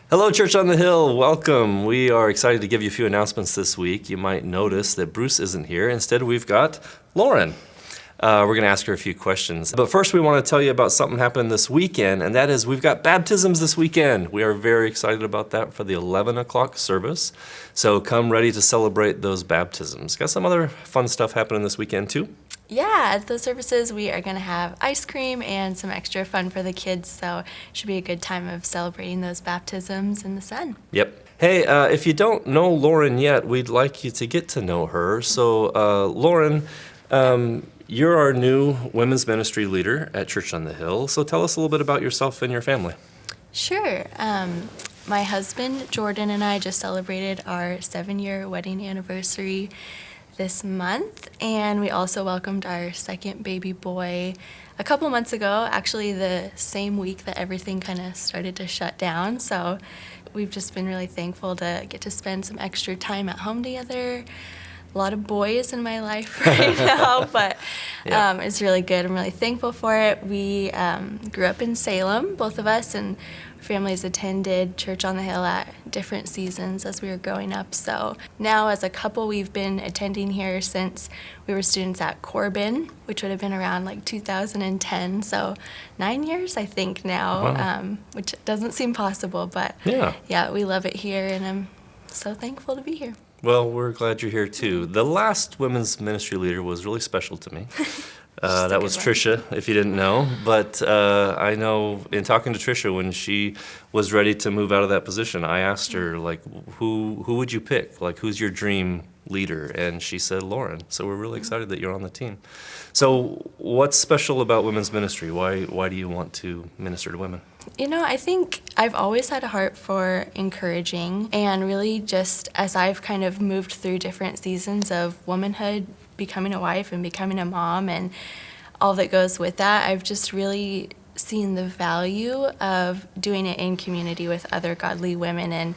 Hello, Church on the Hill. Welcome. We are excited to give you a few announcements this week. You might notice that Bruce isn't here. Instead, we've got Lauren. We're going to ask her a few questions. But first, we want to tell you about something happening this weekend, and that is we've got baptisms this weekend. We are very excited about that for the 11 o'clock service. So come ready to celebrate those baptisms. Got some other fun stuff happening this weekend, too? Yeah, at those services, we are going to have ice cream and some extra fun for the kids, so it should be a good time of celebrating those baptisms in the sun. Yep. Hey, if you don't know Lauren yet, we'd like you to get to know her. So, Lauren, you're our new women's ministry leader at Church on the Hill. So tell us a little bit about yourself and your family. Sure. My husband, Jordan, and I just celebrated our 7-year wedding anniversary this month, and we also welcomed our second baby boy a couple months ago, actually the same week that everything kind of started to shut down. So we've just been really thankful to get to spend some extra time at home together. A lot of boys in my life right now, but it's really good. I'm really thankful for it. We grew up in Salem, both of us, and families attended Church on the Hill at different seasons as we were growing up. So now as a couple, we've been attending here since we were students at Corbin, which would have been around like 2010. So 9 years, I think now, Wow. Which doesn't seem possible, but yeah, we love it here, and I'm so thankful to be here. Well, we're glad you're here too. The last women's ministry leader was really special to me. That was Tricia, if you didn't know. But I know in talking to Tricia, when she was ready to move out of that position, I asked her, like, who would you pick? Like, who's your dream leader? And she said Lauren. So we're really excited that you're on the team. So what's special about women's ministry? Why do you want to minister to women? You know, I think I've always had a heart for encouraging, and really just as I've kind of moved through different seasons of womanhood, becoming a wife and becoming a mom and all that goes with that, I've just really seen the value of doing it in community with other godly women and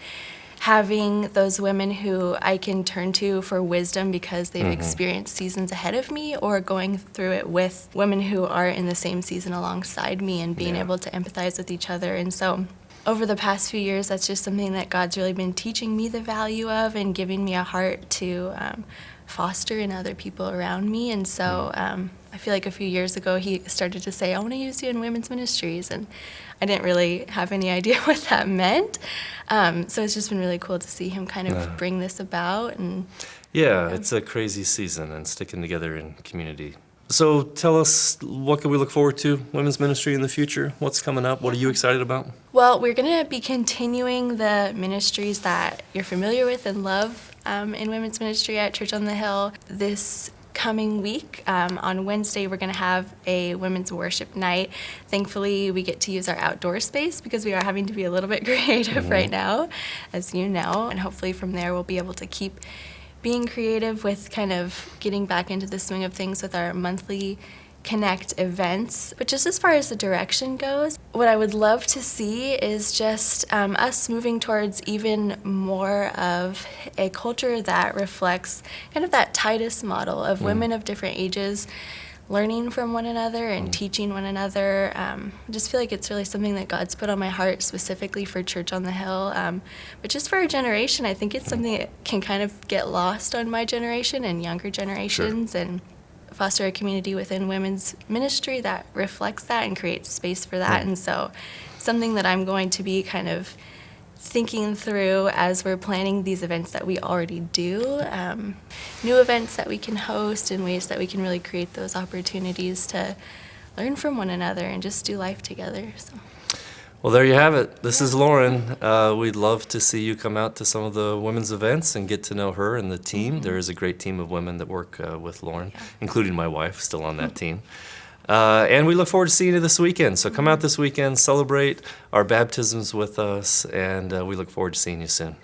having those women who I can turn to for wisdom because they've experienced seasons ahead of me, or going through it with women who are in the same season alongside me and being able to empathize with each other. And so over the past few years, that's just something that God's really been teaching me the value of and giving me a heart to foster in other people around me. And so I feel like a few years ago he started to say, I want to use you in women's ministries, and I didn't really have any idea what that meant. So it's just been really cool to see him kind of bring this about. And it's a crazy season and sticking together in community. So tell us, what can we look forward to, women's ministry in the future? What's coming up? What are you excited about? Well, we're going to be continuing the ministries that you're familiar with and love in women's ministry at Church on the Hill. This coming week, on Wednesday, we're going to have a women's worship night. Thankfully, we get to use our outdoor space because we are having to be a little bit creative right now, as you know, and hopefully from there we'll be able to keep being creative with kind of getting back into the swing of things with our monthly Connect events. But just as far as the direction goes, what I would love to see is just us moving towards even more of a culture that reflects kind of that Titus model of women of different ages learning from one another and teaching one another. I just feel like it's really something that God's put on my heart specifically for Church on the Hill. But just for our generation, I think it's something that can kind of get lost on my generation and younger generations, and foster a community within women's ministry that reflects that and creates space for that. And so something that I'm going to be kind of thinking through as we're planning these events that we already do, new events that we can host and ways that we can really create those opportunities to learn from one another and just do life together. So. Well, there you have it. This is Lauren. We'd love to see you come out to some of the women's events and get to know her and the team. There is a great team of women that work with Lauren, including my wife, still on that team. And we look forward to seeing you this weekend. So come out this weekend, celebrate our baptisms with us, and we look forward to seeing you soon.